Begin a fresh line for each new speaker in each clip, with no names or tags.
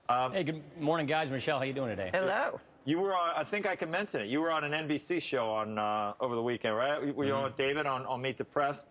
Hey, good morning, guys. Michelle, how you doing today?
Hello.
You were on, I think I can mention it. You were on an NBC show on over the weekend, right? Were you on with David on Meet the Press,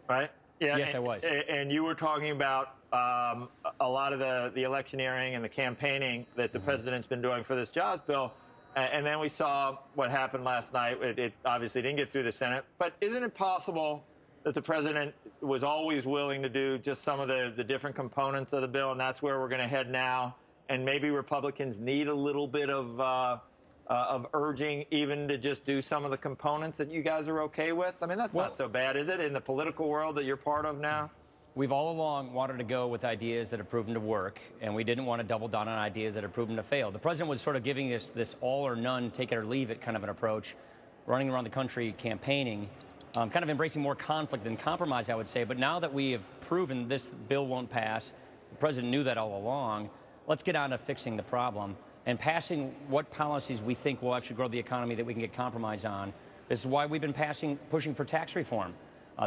right? Yeah.
Yes, I was.
And you were talking about a lot of the electioneering and the campaigning that the president's been doing for this jobs bill. And then we saw what happened last night. It obviously didn't get through the Senate. But isn't it possible that the president was always willing to do just some of the different components of the bill, and that's where we're going to head now? And maybe Republicans need a little bit of urging even to just do some of the components that you guys are okay with? I mean, that's not so bad, is it, in the political world that you're part of now?
We've all along wanted to go with ideas that have proven to work, and we didn't want to double down on ideas that have proven to fail. The president was sort of giving us this all or none, take it or leave it kind of an approach, running around the country campaigning, kind of embracing more conflict than compromise, I would say. But now that we have proven this bill won't pass, the president knew that all along, let's get on to fixing the problem and passing what policies we think will actually grow the economy that we can get compromise on. This is why we've been pushing for tax reform.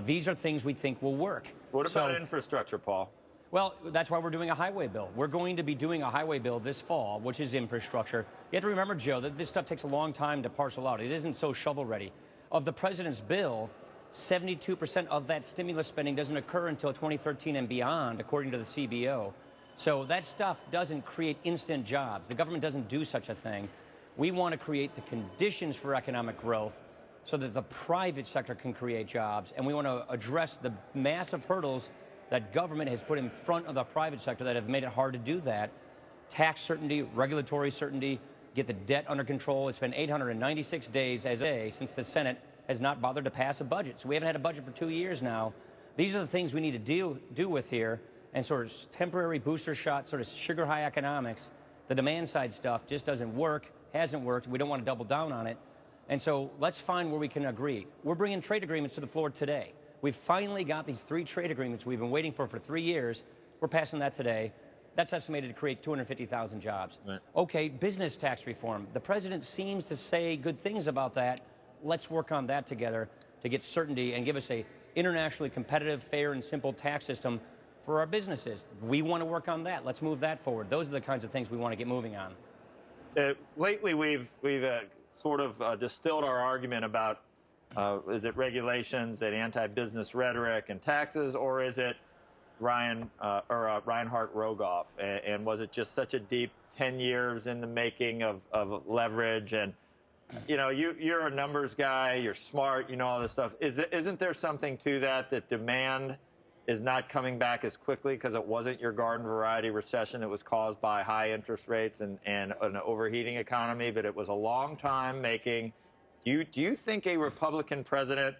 These are things we think will work.
What about infrastructure, Paul?
Well, that's why we're doing a highway bill. We're going to be doing a highway bill this fall, which is infrastructure. You have to remember, Joe, that this stuff takes a long time to parcel out. It isn't so shovel-ready. Of the president's bill, 72% of that stimulus spending doesn't occur until 2013 and beyond, according to the CBO. So that stuff doesn't create instant jobs. The government doesn't do such a thing. We want to create the conditions for economic growth so that the private sector can create jobs. And we want to address the massive hurdles that government has put in front of the private sector that have made it hard to do that. Tax certainty, regulatory certainty, get the debt under control. It's been 896 days since the Senate has not bothered to pass a budget. So we haven't had a budget for 2 years now. These are the things we need to do with here. And sort of temporary booster shot, sort of sugar high economics, the demand side stuff just doesn't work, hasn't worked. We don't want to double down on it. And so let's find where we can agree. We're bringing trade agreements to the floor today. We've finally got these 3 trade agreements we've been waiting for 3 years. We're passing that today. That's estimated to create 250,000 jobs. Right. Okay, business tax reform. The president seems to say good things about that. Let's work on that together to get certainty and give us a internationally competitive, fair, and simple tax system for our businesses. We want to work on that. Let's move that forward. Those are the kinds of things we want to get moving on.
Lately, we've sort of distilled our argument about is it regulations and anti-business rhetoric and taxes, or is it Reinhart Rogoff? And was it just such a deep 10 years in the making of leverage? And you know, you're a numbers guy. You're smart. You know all this stuff. Isn't there something to that demand is not coming back as quickly because it wasn't your garden variety recession that was caused by high interest rates and an overheating economy, but it was a long time making. Do you think a Republican president,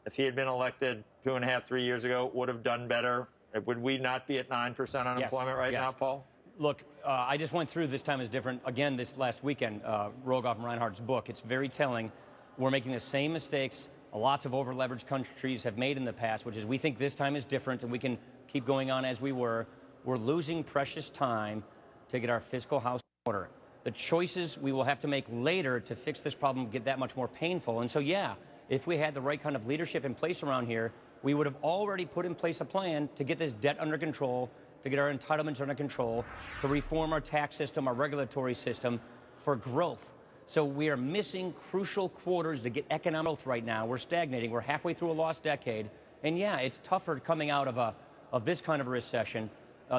if he had been elected 2.5, 3 years ago, would have done better? Would we not be at 9% unemployment right now, Paul?
Look, I just went through This Time is Different again this last weekend, Rogoff and Reinhart's book. It's very telling. We're making the same mistakes lots of over-leveraged countries have made in the past, which is we think this time is different and we can keep going on as we were. We're losing precious time to get our fiscal house in order. The choices we will have to make later to fix this problem get that much more painful. And so, yeah, if we had the right kind of leadership in place around here, we would have already put in place a plan to get this debt under control, to get our entitlements under control, to reform our tax system, our regulatory system for growth. So we are missing crucial quarters to get economic growth right now. We're stagnating. We're halfway through a lost decade. And yeah, it's tougher coming out of this kind of a recession,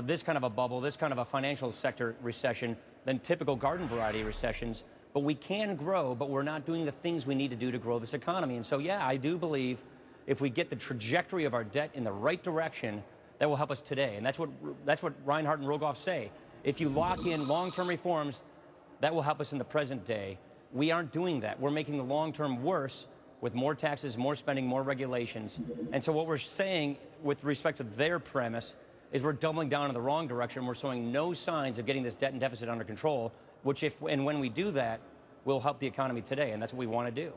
this kind of a bubble, this kind of a financial sector recession than typical garden variety recessions. But we can grow, but we're not doing the things we need to do to grow this economy. And so, yeah, I do believe if we get the trajectory of our debt in the right direction, that will help us today. And that's what Reinhart and Rogoff say. If you lock in long-term reforms, that will help us in the present day. We aren't doing that. We're making the long term worse with more taxes, more spending, more regulations. And so what we're saying with respect to their premise is we're doubling down in the wrong direction. We're showing no signs of getting this debt and deficit under control, which if and when we do that, will help the economy today. And that's what we want to do.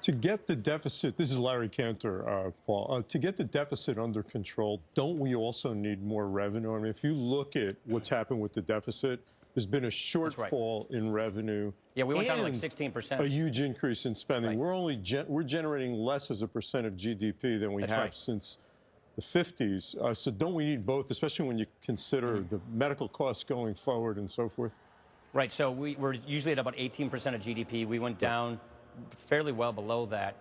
To get the deficit, this is Larry Cantor, Paul, to get the deficit under control, don't we also need more revenue? I mean, if you look at what's happened with the deficit, there's been a shortfall in revenue.
Yeah, we went down to like 16%.
A huge increase in spending. We're generating less as a percent of GDP than we have since the 50s. So don't we need both, especially when you consider the medical costs going forward and so forth?
Right. So we're usually at about 18% of GDP. We went down fairly well below that.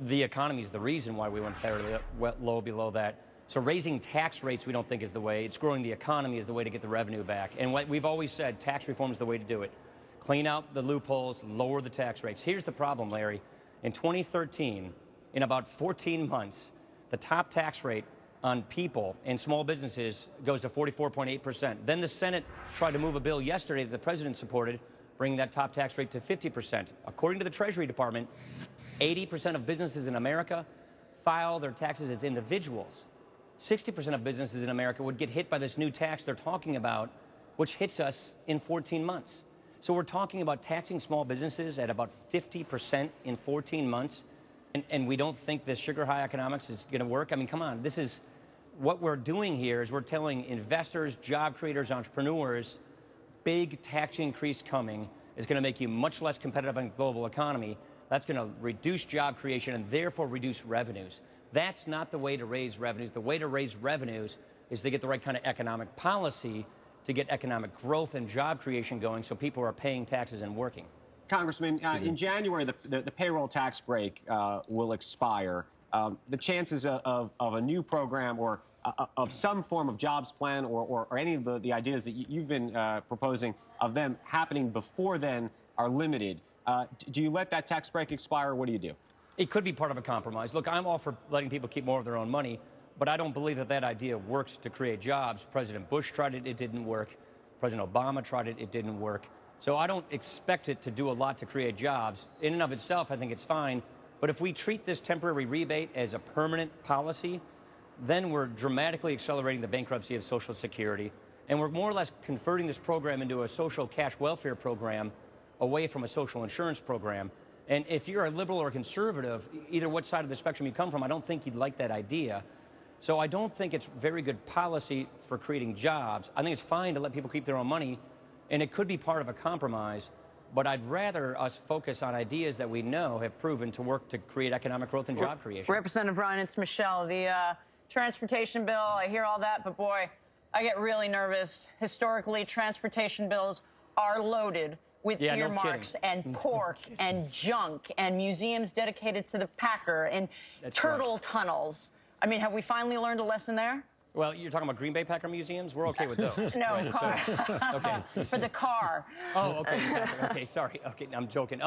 The economy is the reason why we went fairly low below that. So raising tax rates we don't think is the way. It's growing the economy is the way to get the revenue back. And what we've always said, tax reform is the way to do it. Clean out the loopholes, lower the tax rates. Here's the problem, Larry. In 2013, in about 14 months, the top tax rate on people and small businesses goes to 44.8%. Then the Senate tried to move a bill yesterday that the president supported, bringing that top tax rate to 50%. According to the Treasury Department, 80% of businesses in America file their taxes as individuals. 60% of businesses in America would get hit by this new tax they're talking about, which hits us in 14 months. So we're talking about taxing small businesses at about 50% in 14 months, and we don't think this sugar high economics is going to work. I mean, come on, this is what we're doing here is we're telling investors, job creators, entrepreneurs, big tax increase coming is going to make you much less competitive in the global economy. That's going to reduce job creation and therefore reduce revenues. That's not the way to raise revenues. The way to raise revenues is to get the right kind of economic policy to get economic growth and job creation going so people are paying taxes and working.
Congressman, in January, the payroll tax break will expire. The chances of a new program or of some form of jobs plan or any of the ideas that you've been proposing of them happening before then are limited. Do you let that tax break expire, or what do you do?
It could be part of a compromise. Look, I'm all for letting people keep more of their own money, but I don't believe that that idea works to create jobs. President Bush tried it, it didn't work. President Obama tried it, it didn't work. So I don't expect it to do a lot to create jobs. In and of itself, I think it's fine. But if we treat this temporary rebate as a permanent policy, then we're dramatically accelerating the bankruptcy of Social Security. And we're more or less converting this program into a social cash welfare program away from a social insurance program. And if you're a liberal or a conservative, either what side of the spectrum you come from, I don't think you'd like that idea. So I don't think it's very good policy for creating jobs. I think it's fine to let people keep their own money, and it could be part of a compromise. But I'd rather us focus on ideas that we know have proven to work to create economic growth and job creation.
Representative Ryan, it's Michelle. The transportation bill, I hear all that, but boy, I get really nervous. Historically, transportation bills are loaded with earmarks and pork and junk and museums dedicated to the Packer and turtle tunnels. I mean, have we finally learned a lesson there?
Well, you're talking about Green Bay Packer museums? We're okay with those.
No, car. Okay. For the car.
Oh, okay. Okay, sorry. Okay, I'm joking.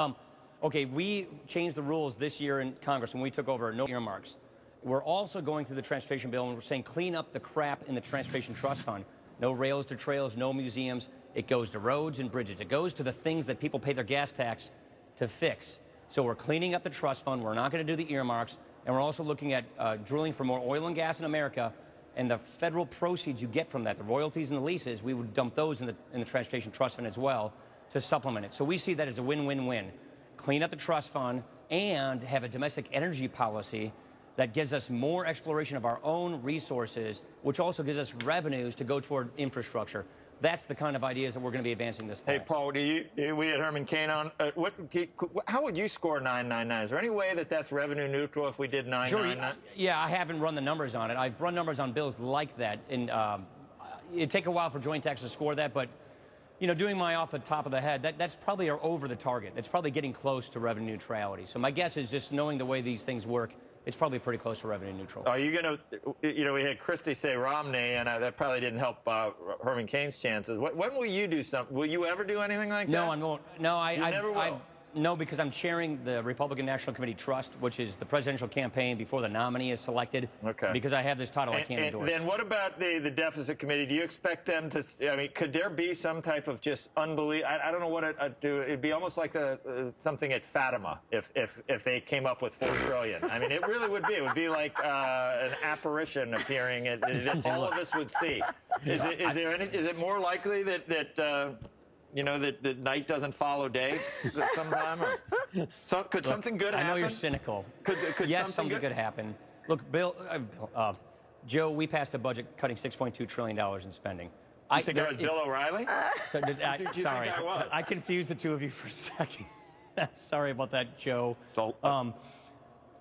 Okay, we changed the rules this year in Congress when we took over, no earmarks. We're also going through the transportation bill, and we're saying clean up the crap in the Transportation Trust Fund. No rails to trails, no museums. It goes to roads and bridges. It goes to the things that people pay their gas tax to fix. So we're cleaning up the trust fund. We're not going to do the earmarks. And we're also looking at drilling for more oil and gas in America. And the federal proceeds you get from that, the royalties and the leases, we would dump those in the Transportation Trust Fund as well to supplement it. So we see that as a win-win-win. Clean up the trust fund and have a domestic energy policy that gives us more exploration of our own resources, which also gives us revenues to go toward infrastructure. That's the kind of ideas that we're going to be advancing this fall.
Hey, Paul, we had Herman Cain on. How would you score 999? Is there any way that that's revenue neutral if we did 999?
Sure, yeah, I haven't run the numbers on it. I've run numbers on bills like that, and it'd take a while for joint tax to score that, but you know, doing my off the top of the head, that's probably over the target. That's probably getting close to revenue neutrality. So my guess is just knowing the way these things work, it's probably pretty close to revenue neutral.
Are you going to, you know, we had Christie say Romney, and that probably didn't help Herman Cain's chances. When will you do something? Will you ever do anything like that?
No, I won't. No, I
never will.
No, because I'm chairing the Republican National Committee Trust, which is the presidential campaign before the nominee is selected. Okay. Because I have this title I can't endorse.
Then what about the deficit committee? Do you expect them to, I mean, could there be some type of just unbelief? I don't know what I'd do. It'd be almost like something at Fatima if they came up with $4 trillion. I mean, it really would be. It would be like an apparition appearing that all of us would see. Is it more likely that you know, that night doesn't follow day sometime? Could something good happen?
I know you're cynical.
Could
yes, something could happen. Look, Joe, we passed a budget cutting $6.2 trillion in spending.
You think I was Bill O'Reilly?
So sorry, I confused the two of you for a second. Sorry about that, Joe.
So,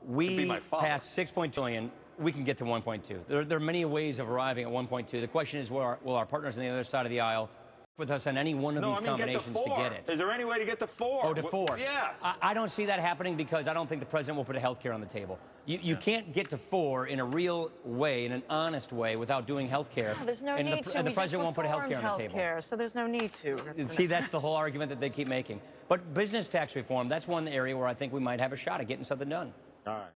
we passed $6.2 trillion we can get to 1.2. There are many ways of arriving at 1.2. The question is, will our partners on the other side of the aisle with us on any one of these combinations to get it?
Is there any way to get to 4?
Oh, to 4.
Yes.
I don't see that happening because I don't think the president will put a health care on the table. You can't get to 4 in a real way, in an honest way, without doing health care.
No, there's no need to.
And the president won't put a health care on the table.
So there's no need to.
See, that's the whole argument that they keep making. But business tax reform, that's one area where I think we might have a shot at getting something done.
All right.